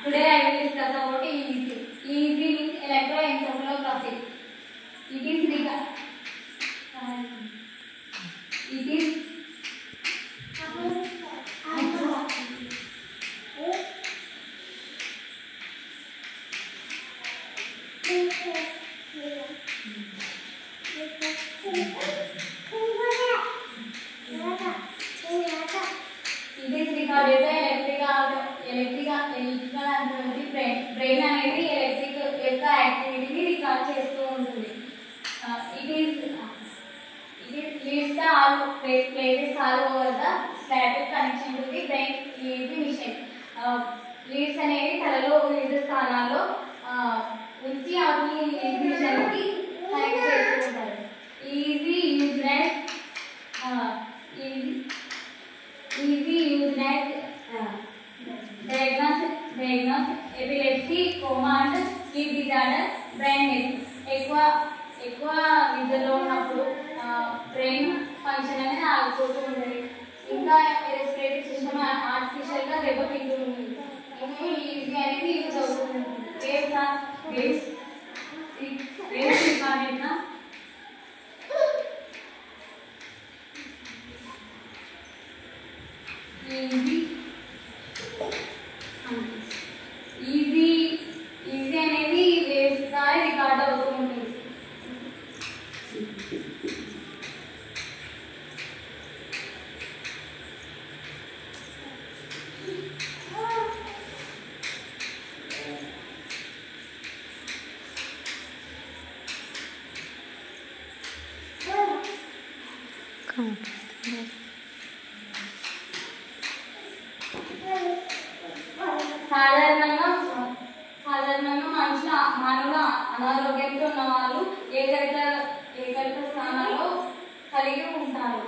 Today I will discuss about EEG. EEG means electroencephalography. It is recorded by electrical activity brain అనేది electric యొక్క యాక్టివిటీని record చేస్తూ ఉంటుంది. It leads the all places all over the static connection to the brain EEG machine. Leads అనేవి తలలో వివిధ స్థానాల్లో ఉంచి వాటిని EEG మిషన్ కి కనెక్ట్ చేస్తూ ఉంటారు. EEG used as diagnose epilepsy, coma and sleep disorder, brain death. ఎక్కువ నిద్రలో ఉన్నప్పుడు బ్రెయిన్ ఫంక్షన్ అనేది ఆగిపోతూ ఉంటుంది. ఇంకా రెస్పిరేటరీ సిస్టమ్ ఆర్టిఫిషియల్గా దెబ్బతింటూ ఉంటుంది. ఈజీ అనేది యూజ్ అవుతూ ఉంటుంది. వేవ్స్ రికార్డెడ్ ఈజీ అనేది వేవ్స్ ద్వారా రికార్డ్ అవుతూ ఉంటుంది. సాధారణంగా మానవుల అనారోగ్యంతో ఉన్న వాళ్ళు ఏకైక స్థానాల్లో కలిగి ఉంటారు.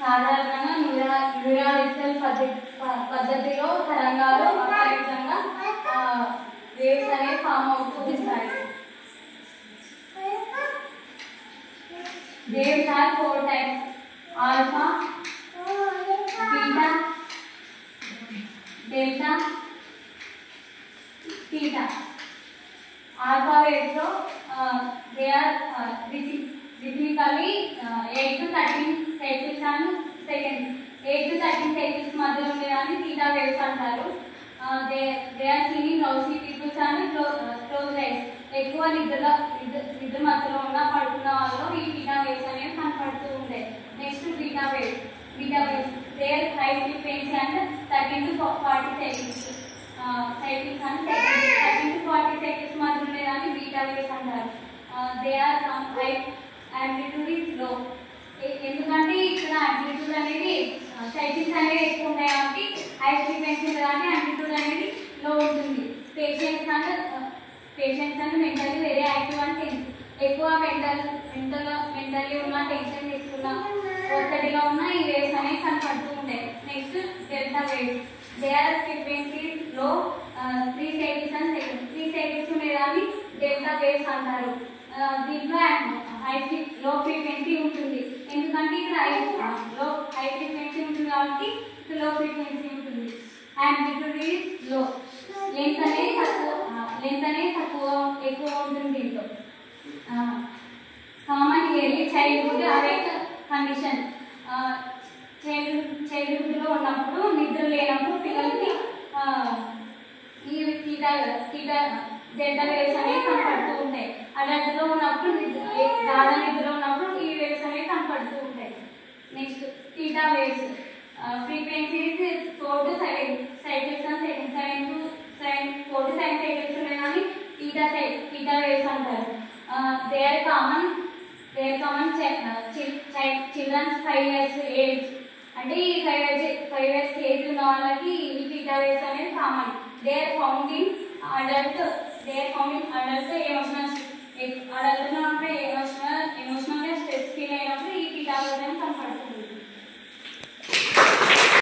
సాధారణంగా న్యూరాలికల్ పద్ధతిలో తరంగాలు అపరిమితంగా వేవ్స్ అనేవి ఫామ్ అవుతూ ఉంటాయి. Waves are 4 types: alpha, beta, delta, theta. Alpha waves they are rhythmically 8 to 13 cycles and seconds. 8 to 13 cycles మధ్యలో ఉండేదాన్ని theta waves అంటారు. They are seen in drowsy people and closed eyes. ఎక్కువ నిద్ర మధ్యలో ఉన్న పడుకున్న వాళ్ళు ఈ theta waves అనేవి కనపడుతూ ఉంటాయి. Next beta waves. Their high frequency and 13 to 40 cycles. Cycles and 13 to 40 cycles మధ్య ఉండేదాన్ని beta waves అంటారు. They are high amplitude is low. ఎందుకంటే ఇక్కడ amplitude అనేది cycles అనేవి ఎక్కువ ఉంటాయి కాబట్టి హై ఫ్రీక్వెన్సీ కానీ amplitude అనేది లో ఉంటుంది. Patients and mentally very active and tense. ఎక్కువ మెంటల్లీ ఉన్న టెన్షన్ తీసుకున్న ఒత్తిడిలో ఉన్న ఈ వేవ్స్ అనేవి కనపడుతూ ఉంటాయి. Next delta waves. They are frequencies లో 3 cycles and seconds. 3 cycles ఉండేదాన్ని డెల్టా వేవ్స్ అంటారు. దీంట్లో లో ఫ్రీక్వెన్సీ ఉంటుంది. ఎందుకంటే ఇక్కడ హై ఫ్రీక్వెన్సీ ఉంటుంది కాబట్టి లో ఫ్రీక్వెన్సీ ఉంటుంది. Amplitude is low. లెంత్ అనేది ఎక్కువ ఉంటుంది దీంట్లో. Common early childhood awake condition. చైల్డ్హుడ్లో ఉన్నప్పుడు నిద్ర లేనప్పుడు పిల్లలకి ఈ డెల్టా వేవ్స్ అనేవి కనపడుతూ ఉంటాయి. అడల్ట్లో ఉన్నప్పుడు గాఢ నిద్రలో ఉన్నప్పుడు ఈ వేవ్స్ అనేవి కనపడుతూ ఉంటాయి. Next theta waves. Frequencies 4 to 7 cycles and seconds. 4 to 7 cycles ఉండేదాన్ని theta waves అంటారు. They are they common children's 5 years age అంటే ఈ 5 years ఏజ్ ఉన్న వాళ్ళకి ఈ పీటా వేవ్స్ అనేది common. They are found in adult emotional adult అంటే emotional